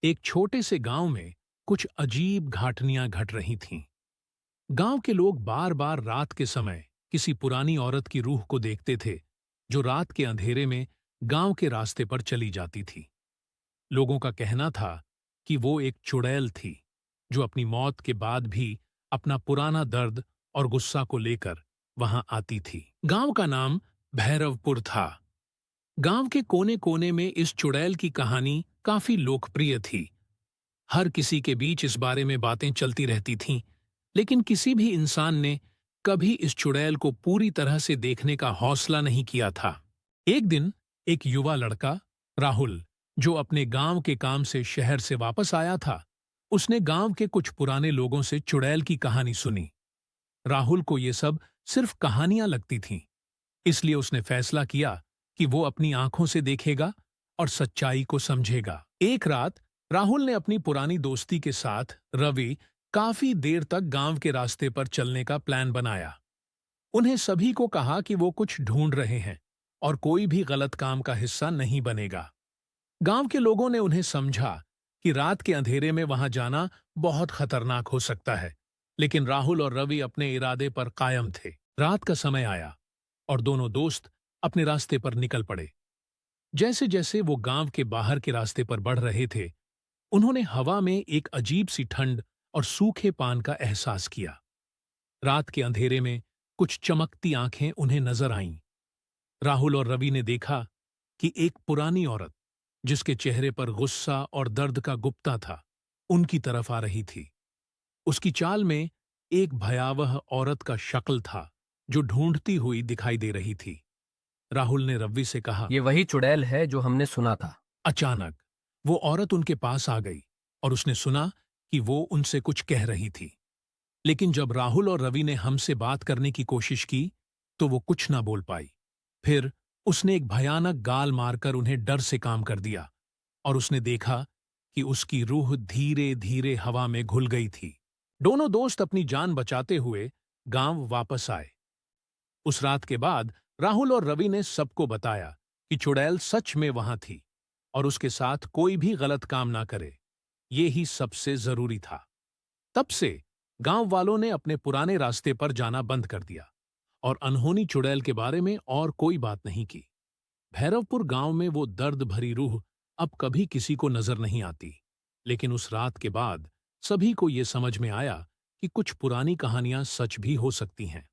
एक छोटे से गांव में कुछ अजीब घाटनियां घट रही थीं। गांव के लोग बार बार रात के समय किसी पुरानी औरत की रूह को देखते थे, जो रात के अंधेरे में गांव के रास्ते पर चली जाती थी। लोगों का कहना था कि वो एक चुड़ैल थी, जो अपनी मौत के बाद भी अपना पुराना दर्द और गुस्सा को लेकर वहां आती थी। गांव का नाम भैरवपुर था। गांव के कोने कोने में इस चुड़ैल की कहानी काफी लोकप्रिय थी। हर किसी के बीच इस बारे में बातें चलती रहती थीं, लेकिन किसी भी इंसान ने कभी इस चुड़ैल को पूरी तरह से देखने का हौसला नहीं किया था। एक दिन एक युवा लड़का, राहुल, जो अपने गांव के काम से शहर से वापस आया था, उसने गांव के कुछ पुराने लोगों से चुड़ैल की कहानी सुनी। राहुल को ये सब सिर्फ कहानियां लगती थीं, इसलिए उसने फैसला किया कि वो अपनी आंखों से देखेगा और सच्चाई को समझेगा। एक रात राहुल ने अपनी पुरानी दोस्ती के साथ रवि काफी देर तक गांव के रास्ते पर चलने का प्लान बनाया। उन्हें सभी को कहा कि वो कुछ ढूंढ रहे हैं और कोई भी गलत काम का हिस्सा नहीं बनेगा। गांव के लोगों ने उन्हें समझा कि रात के अंधेरे में वहां जाना बहुत खतरनाक हो सकता है, लेकिन राहुल और रवि अपने इरादे पर कायम थे। रात का समय आया और दोनों दोस्त अपने रास्ते पर निकल पड़े। जैसे जैसे वो गांव के बाहर के रास्ते पर बढ़ रहे थे, उन्होंने हवा में एक अजीब सी ठंड और सूखे पान का एहसास किया। रात के अंधेरे में कुछ चमकती आंखें उन्हें नजर आईं। राहुल और रवि ने देखा कि एक पुरानी औरत, जिसके चेहरे पर गुस्सा और दर्द का गुप्ता था, उनकी तरफ आ रही थी। उसकी चाल में एक भयावह औरत का शक्ल था, जो ढूंढती हुई दिखाई दे रही थी। राहुल ने रवि से कहा। ये वही चुड़ैल है जो हमने सुना था। अचानक वो औरत उनके पास आ गई और उसने सुना कि वो उनसे कुछ कह रही थी। लेकिन जब राहुल और रवि ने हमसे बात करने की कोशिश की, तो वो कुछ ना बोल पाई। फिर उसने एक भयानक गाल मारकर उन्हें डर से काम कर दिया और उसने देखा कि उसकी रूह धीरे धीरे हवा में घुल गई थी। दोनों दोस्त अपनी जान बचाते हुए गांव वापस आए। उस रात के बाद राहुल और रवि ने सबको बताया कि चुड़ैल सच में वहां थी और उसके साथ कोई भी गलत काम ना करे। ये ही सबसे जरूरी था। तब से गांव वालों ने अपने पुराने रास्ते पर जाना बंद कर दिया और अनहोनी चुड़ैल के बारे में और कोई बात नहीं की। भैरवपुर गांव में वो दर्द भरी रूह अब कभी किसी को नजर नहीं आती। लेकिन उस रात के बाद सभी को ये समझ में आया कि कुछ पुरानी कहानियां सच भी हो सकती हैं।